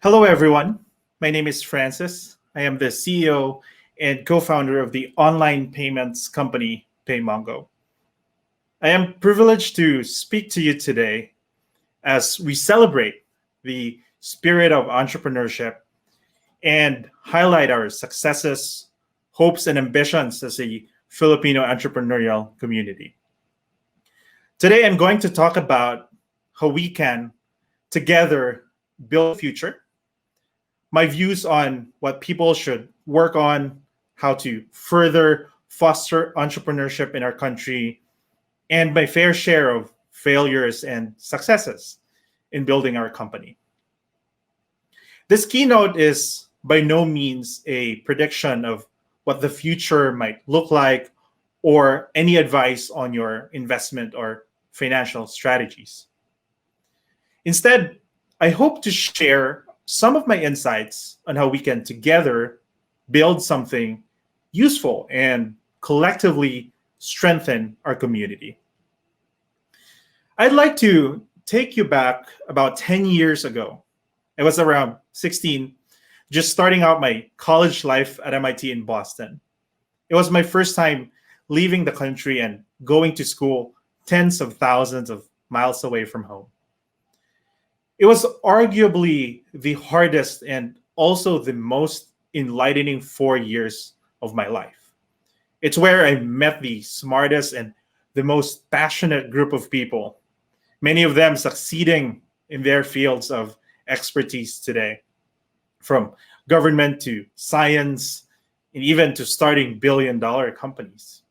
Hello, everyone. My name is Francis. I am the CEO and co founder of the online payments company PayMongo. I am privileged to speak to you today as we celebrate the spirit of entrepreneurship and highlight our successes, hopes, and ambitions as a Filipino entrepreneurial community. Today, I'm going to talk about how we can together build a future, my views on what people should work on, how to further foster entrepreneurship in our country, and my fair share of failures and successes in building our company. This keynote is by no means a prediction of what the future might look like or any advice on your investment or financial strategies. Instead, I hope to share some of my insights on how we can together build something useful and collectively strengthen our community. I'd like to take you back about 10 years ago. I was around 16, just starting out my college life at MIT in Boston. It was my first time leaving the country and going to school tens of thousands of miles away from home. It was arguably the hardest and also the most enlightening 4 years of my life. It's where I met the smartest and the most passionate group of people, many of them succeeding in their fields of expertise today, from government to science, and even to starting billion-dollar companies.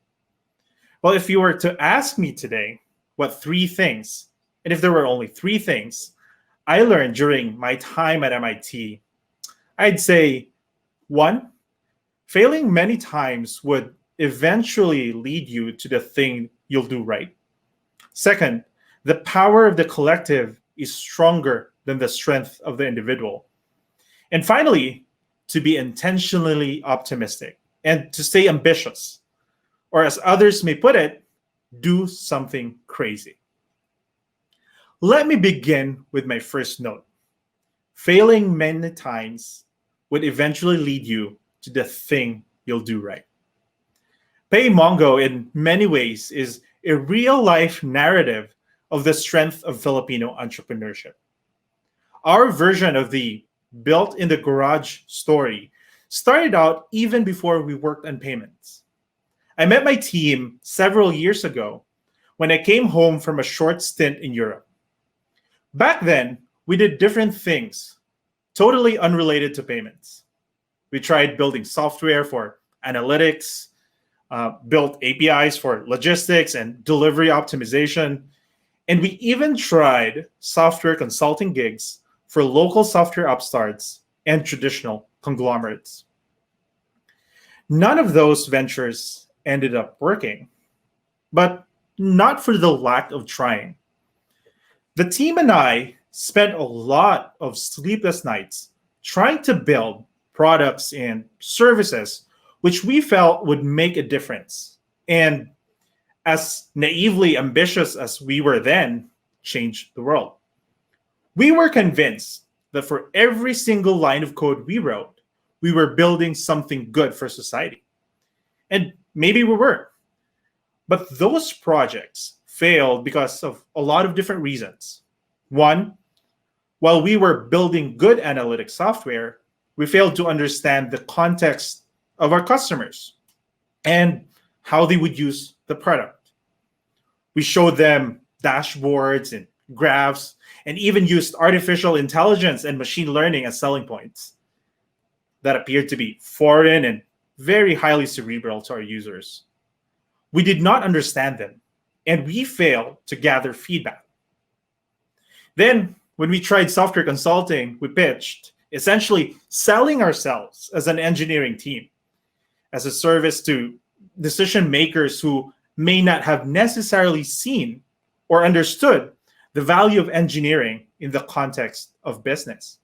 Well, if you were to ask me today what three things, and if there were only three things I learned during my time at MIT, I'd say one, failing many times would eventually lead you to the thing you'll do right. Second, the power of the collective is stronger than the strength of the individual. And finally, to be intentionally optimistic and to stay ambitious, or as others may put it, do something crazy. Let me begin with my first note. Failing many times would eventually lead you to the thing you'll do right. PayMongo, in many ways, is a real-life narrative of the strength of Filipino entrepreneurship. Our version of the built in the garage story started out even before we worked on payments. I met my team several years ago when I came home from a short stint in Europe. Back then, we did different things, totally unrelated to payments. We tried building software for analytics, built APIs for logistics and delivery optimization, and we even tried software consulting gigs for local software upstarts and traditional conglomerates. None of those ventures ended up working, but not for the lack of trying. The team and I spent a lot of sleepless nights trying to build products and services which we felt would make a difference. And as naively ambitious as we were then, change the world. We were convinced that for every single line of code we wrote, we were building something good for society. And maybe we were. But those projects failed because of a lot of different reasons. One, while we were building good analytics software, we failed to understand the context of our customers and how they would use the product. We showed them dashboards and graphs and even used artificial intelligence and machine learning as selling points that appeared to be foreign and very highly cerebral to our users. We did not understand them, and we failed to gather feedback. Then, when we tried software consulting, we pitched, essentially selling ourselves as an engineering team, as a service to decision makers who may not have necessarily seen or understood the value of engineering in the context of business.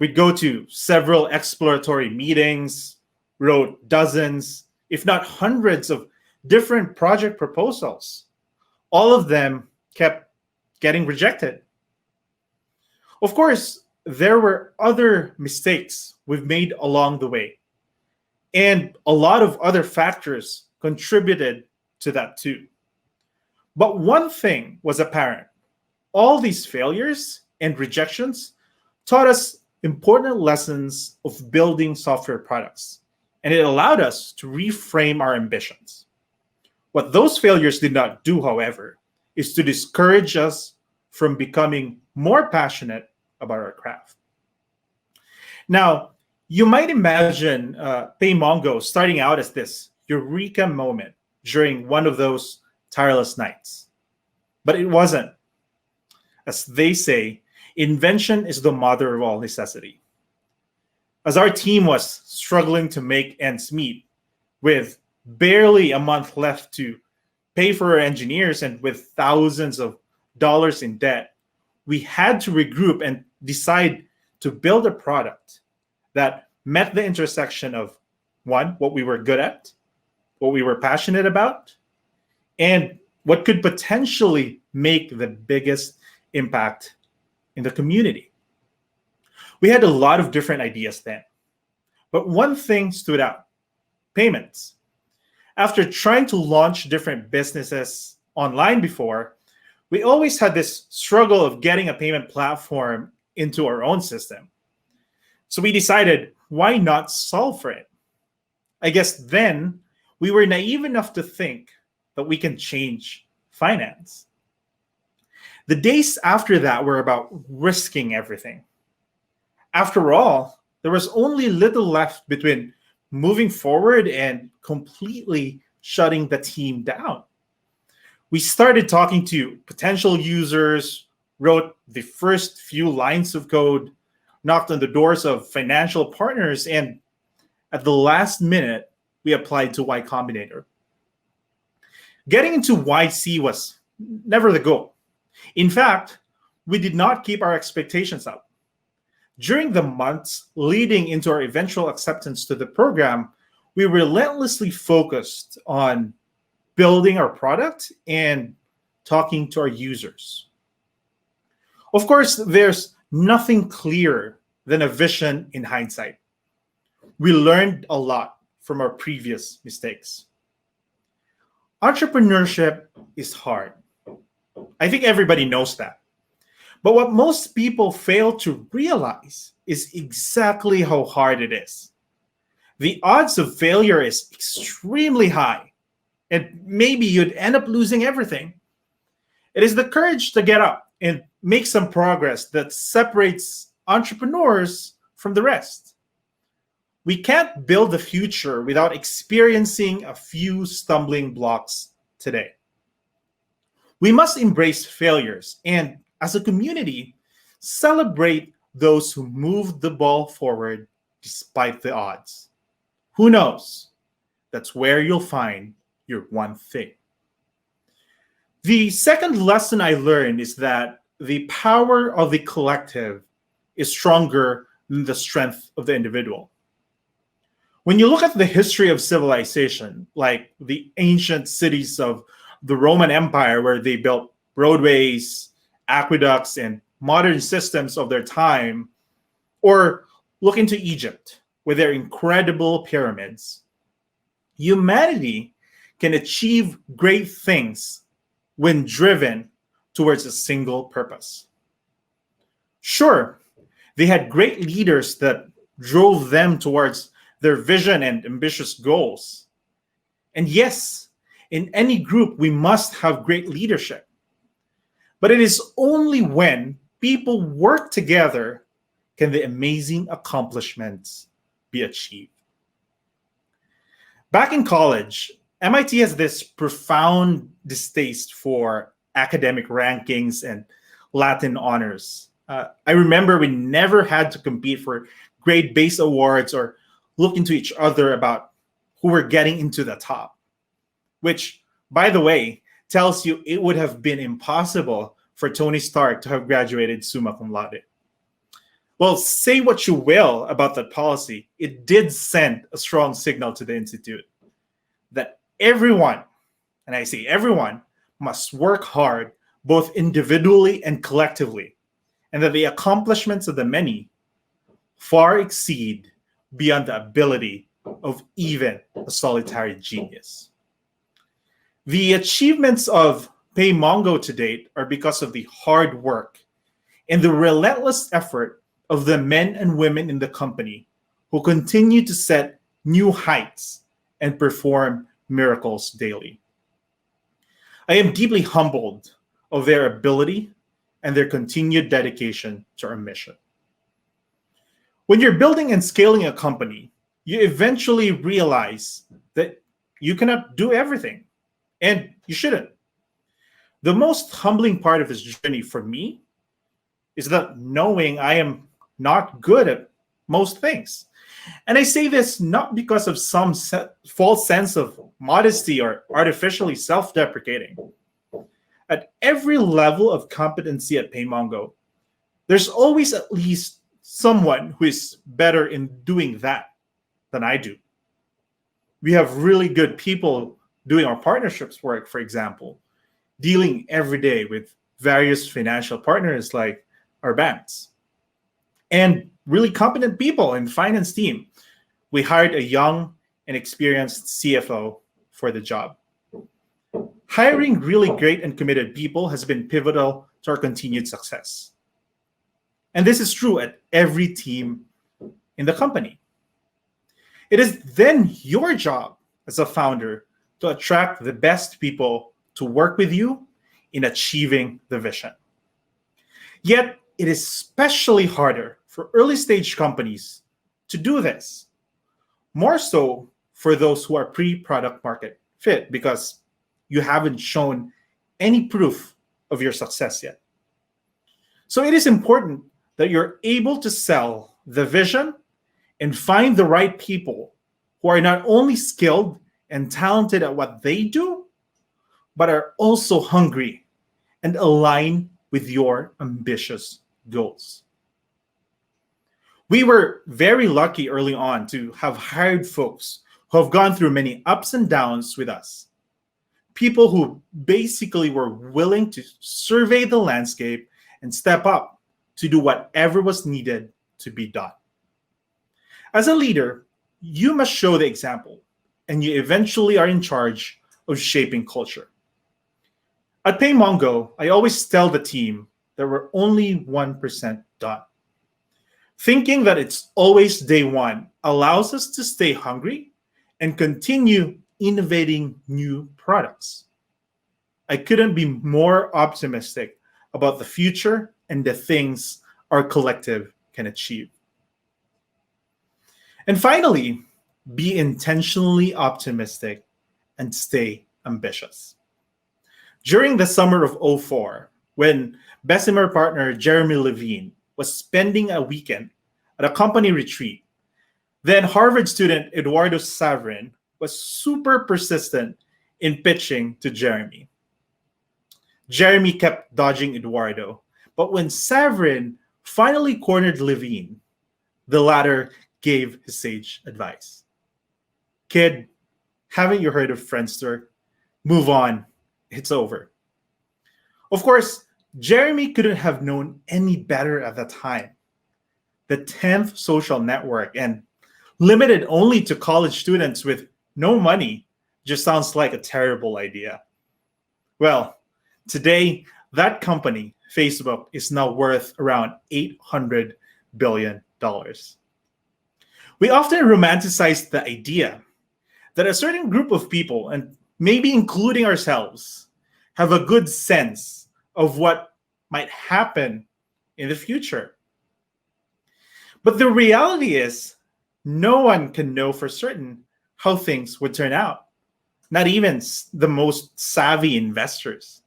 We'd go to several exploratory meetings, wrote dozens, if not hundreds of different project proposals. All of them kept getting rejected. Of course, there were other mistakes we've made along the way. And a lot of other factors contributed to that too. But one thing was apparent: all these failures and rejections taught us important lessons of building software products, and it allowed us to reframe our ambitions. What those failures did not do, however, is to discourage us from becoming more passionate about our craft. Now, you might imagine PayMongo starting out as this eureka moment during one of those tireless nights. But it wasn't. As they say, invention is the mother of all necessity. As our team was struggling to make ends meet, with barely a month left to pay for our engineers and with thousands of dollars in debt, we had to regroup and decide to build a product that met the intersection of, one, what we were good at, what we were passionate about, and what could potentially make the biggest impact in the community. We had a lot of different ideas then, but one thing stood out: payments. After trying to launch different businesses online before, we always had this struggle of getting a payment platform into our own system. So we decided, why not solve for it? I guess then we were naive enough to think that we can change finance. The days after that were about risking everything. After all, there was only little left between moving forward and completely shutting the team down. We started talking to potential users, wrote the first few lines of code, knocked on the doors of financial partners, and at the last minute, we applied to Y Combinator. Getting into YC was never the goal. In fact, we did not keep our expectations up. During the months leading into our eventual acceptance to the program, we relentlessly focused on building our product and talking to our users. Of course, there's nothing clearer than a vision in hindsight. We learned a lot from our previous mistakes. Entrepreneurship is hard. I think everybody knows that. But what most people fail to realize is exactly how hard it is. The odds of failure is extremely high, and maybe you'd end up losing everything. It is the courage to get up and make some progress that separates entrepreneurs from the rest. We can't build the future without experiencing a few stumbling blocks today. We must embrace failures and, as a community, celebrate those who moved the ball forward despite the odds. Who knows? That's where you'll find your one thing. The second lesson I learned is that the power of the collective is stronger than the strength of the individual. When you look at the history of civilization, like the ancient cities of the Roman Empire, where they built roadways, aqueducts, and modern systems of their time, or look into Egypt with their incredible pyramids, humanity can achieve great things when driven towards a single purpose. Sure, they had great leaders that drove them towards their vision and ambitious goals. And yes, in any group, we must have great leadership. But it is only when people work together can the amazing accomplishments be achieved. Back in college, MIT has this profound distaste for academic rankings and Latin honors. I remember we never had to compete for grade-based awards or look into each other about who were getting into the top, which, by the way, tells you it would have been impossible for Tony Stark to have graduated summa cum laude. Well, say what you will about that policy, it did send a strong signal to the Institute that everyone, and I say everyone, must work hard, both individually and collectively, and that the accomplishments of the many far exceed beyond the ability of even a solitary genius. The achievements of PayMongo to date are because of the hard work and the relentless effort of the men and women in the company who continue to set new heights and perform miracles daily. I am deeply humbled of their ability and their continued dedication to our mission. When you're building and scaling a company, you eventually realize that you cannot do everything, and you shouldn't. The most humbling part of this journey for me is that knowing I am not good at most things. And I say this not because of some false sense of modesty or artificially self deprecating. At every level of competency at PayMongo, there's always at least someone who is better in doing that than I do. We have really good people doing our partnerships work, for example, dealing every day with various financial partners like our banks, and really competent people in the finance team. We hired a young and experienced CFO for the job. Hiring really great and committed people has been pivotal to our continued success. And this is true at every team in the company. It is then your job as a founder to attract the best people to work with you in achieving the vision. Yet, it is especially harder for early stage companies to do this. More so for those who are pre-product market fit because you haven't shown any proof of your success yet. So it is important that you're able to sell the vision and find the right people who are not only skilled and talented at what they do, but are also hungry and aligned with your ambitious goals. We were very lucky early on to have hired folks who have gone through many ups and downs with us. People who basically were willing to survey the landscape and step up to do whatever was needed to be done. As a leader, you must show the example, and you eventually are in charge of shaping culture. At PayMongo, I always tell the team that we're only 1% done. Thinking that it's always day one allows us to stay hungry and continue innovating new products. I couldn't be more optimistic about the future and the things our collective can achieve. And finally, be intentionally optimistic and stay ambitious. During the summer of '04, when Bessemer partner Jeremy Levine was spending a weekend at a company retreat, then Harvard student Eduardo Saverin was super persistent in pitching to Jeremy. Jeremy kept dodging Eduardo, but when Saverin finally cornered Levine, the latter gave his sage advice. Kid, haven't you heard of Friendster? Move on, it's over. Of course, Jeremy couldn't have known any better at the time. The 10th social network and limited only to college students with no money just sounds like a terrible idea. Well, today, that company, Facebook, is now worth around $800 billion. We often romanticize the idea that a certain group of people, and maybe including ourselves, have a good sense of what might happen in the future. But the reality is, no one can know for certain how things would turn out, not even the most savvy investors.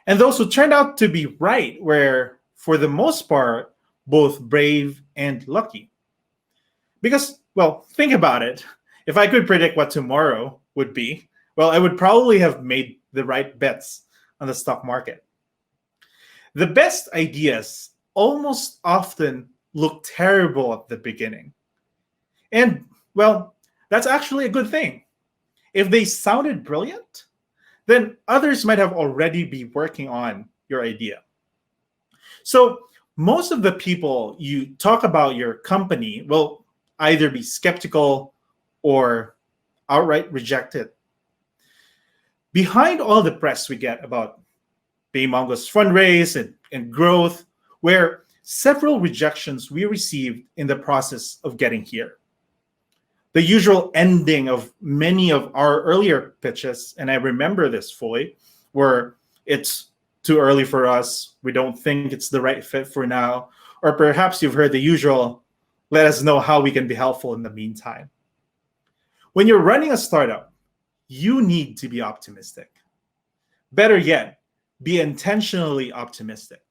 And those who turned out to be right were, for the most part, both brave and lucky. Because, well, think about it. If I could predict what tomorrow would be, well, I would probably have made the right bets on the stock market. The best ideas almost often look terrible at the beginning. And, well, that's actually a good thing. If they sounded brilliant, then others might have already been working on your idea. So Most of the people you talk about your company will either be skeptical or outright reject it. Behind all the press we get about PayMongo's fundraise and growth, were several rejections we received in the process of getting here. The usual ending of many of our earlier pitches, and I remember this fully, were it's too early for us, we don't think it's the right fit for now, or perhaps you've heard the usual, let us know how we can be helpful in the meantime. When you're running a startup, you need to be optimistic. Better yet, be intentionally optimistic.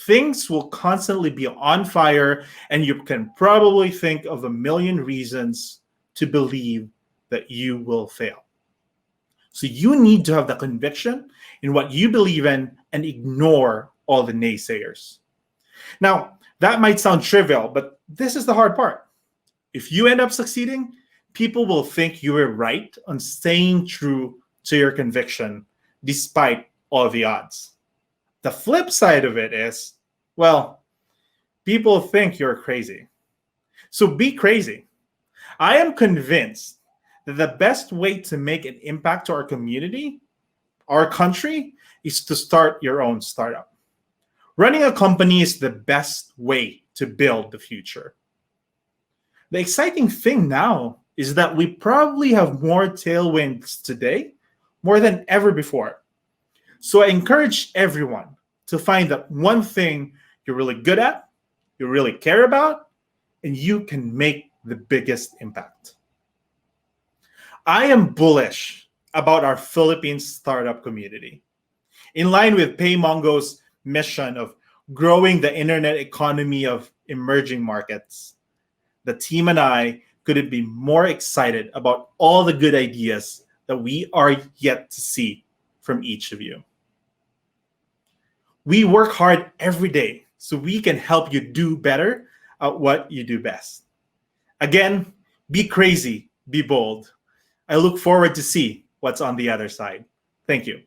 Things will constantly be on fire, and you can probably think of a million reasons to believe that you will fail. So you need to have the conviction in what you believe in and ignore all the naysayers. Now, that might sound trivial, but this is the hard part. If you end up succeeding, people will think you were right on staying true to your conviction despite all the odds. The flip side of it is, well, people think you're crazy. So be crazy. I am convinced that the best way to make an impact to our community, our country, is to start your own startup. Running a company is the best way to build the future. The exciting thing now is that we probably have more tailwinds today, more than ever before. So I encourage everyone to find that one thing you're really good at, you really care about, and you can make the biggest impact. I am bullish about our Philippine startup community. In line with PayMongo's mission of growing the internet economy of emerging markets, the team and I couldn't be more excited about all the good ideas that we are yet to see from each of you. We work hard every day so we can help you do better at what you do best. Again, be crazy, be bold. I look forward to see what's on the other side. Thank you.